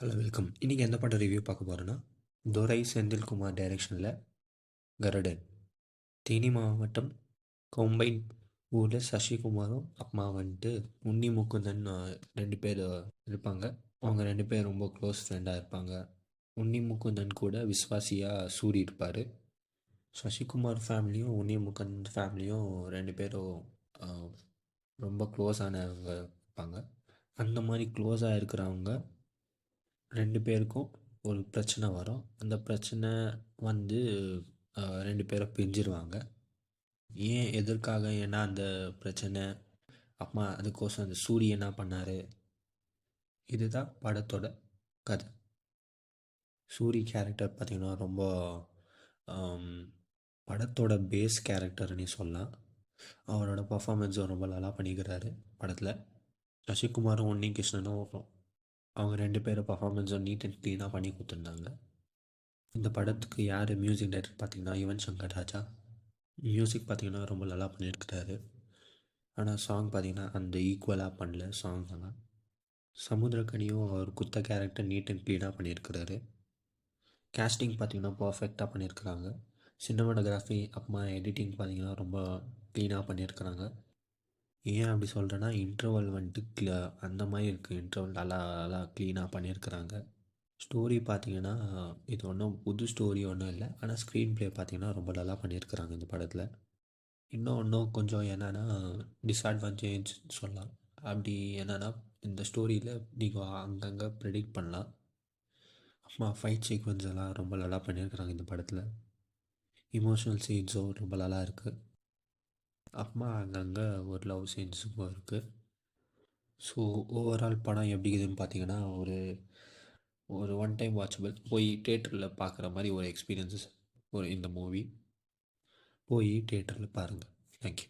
Hello welcome. இன்றைக்கி எந்த படம் ரிவ்யூ பார்க்க போகிறோன்னா துரை செந்தில்குமார் டைரக்ஷனில் கருடன். தேனி மாவட்டம் கொம்பைன் ஊரில் சசிகுமாரும் அம்மா வந்துட்டு உன்னி முகுந்தன் ரெண்டு பேர் இருப்பாங்க. அவங்க ரெண்டு பேர் ரொம்ப க்ளோஸ் ஃப்ரெண்டாக இருப்பாங்க. உன்னி முகுந்தன் கூட விஸ்வாசியாக சூரி இருப்பார். சசிகுமார் ஃபேமிலியும் உன்னி முகுந்த் ஃபேமிலியும் ரெண்டு பேரும் ரொம்ப க்ளோஸானவங்க இருப்பாங்க. அந்த மாதிரி க்ளோஸாக இருக்கிறவங்க ரெண்டு பேருக்கும் ஒரு பிரச்சனை வரும். அந்த பிரச்சனை வந்து ரெண்டு பேரும் பிரிஞ்சிருவாங்க. ஏன் எதற்காக? ஏன்னா அந்த பிரச்சனை அம்மா அதுக்கோசம் அந்த சூரிய என்ன பண்ணார், இதுதான் படத்தோட கதை. சூரி கேரக்டர் பார்த்திங்கன்னா ரொம்ப படத்தோட பேஸ் கேரக்டர்னே சொல்லலாம். அவரோட பர்ஃபார்மன்ஸும் ரொம்ப நல்லா பண்ணிக்கிறாரு படத்தில். சசிகுமாரும் உன்னி கிருஷ்ணனும் அவங்க ரெண்டு பேரும் பர்ஃபார்மன்ஸும் நீட் அண்ட் க்ளீனாக பண்ணி கொடுத்துருந்தாங்க. இந்த படத்துக்கு யார் மியூசிக் டைரக்டர் பார்த்திங்கன்னா யுவன் சங்கர் ராஜா. மியூசிக் பார்த்திங்கன்னா ரொம்ப நல்லா பண்ணியிருக்கிறாரு. ஆனால் சாங் பார்த்திங்கன்னா அந்த ஈக்குவலாக பண்ணல சாங்லாம். சமுத்திரக்கனியும் அவர் குத்த கேரக்டர் நீட் அண்ட் க்ளீனாக பண்ணியிருக்கிறாரு. கேஸ்டிங் பார்த்திங்கன்னா பர்ஃபெக்டாக பண்ணியிருக்கிறாங்க. சினிமாட்டோகிராஃபி அப்புறமா எடிட்டிங் பார்த்திங்கன்னா ரொம்ப க்ளீனாக பண்ணியிருக்கிறாங்க. ஏன் அப்படி சொல்கிறேன்னா இன்டர்வல் வந்துட்டு அந்த மாதிரி இருக்குது. இன்டர்வல் நல்லா நல்லா க்ளீனாக பண்ணியிருக்கிறாங்க. ஸ்டோரி பார்த்திங்கன்னா இது ஒன்றும் புது ஸ்டோரி ஒன்றும் இல்லை. ஆனால் ஸ்க்ரீன் ப்ளே பார்த்திங்கன்னா ரொம்ப நல்லா பண்ணியிருக்கிறாங்க இந்த படத்தில். இன்னும் கொஞ்சம் என்னென்னா டிஸ்அட்வான்டேஜ் சொல்லலாம். அப்படி என்னென்னா இந்த ஸ்டோரியில் நீங்கள் அங்கங்கே ப்ரெடிக்ட் பண்ணலாம். அம்மா ஃபைட் சீக்வன்ஸ் எல்லாம் ரொம்ப நல்லா பண்ணியிருக்கிறாங்க இந்த படத்தில். இமோஷனல் சீன்ஸும் ரொம்ப நல்லா இருக்குது. அப்புறமா அங்கங்கே ஒரு லவ் சீன்ஸும் இருக்குது. ஸோ ஓவரால் படம் எப்படி இருக்குதுன்னு பார்த்தீங்கன்னா ஒரு ஒன் டைம் வாட்சபிள், போய் தேட்டரில் பார்க்குற மாதிரி ஒரு எக்ஸ்பீரியன்ஸஸ் இந்த மூவி. போய் தேட்டரில் பாருங்கள். தேங்க்யூ.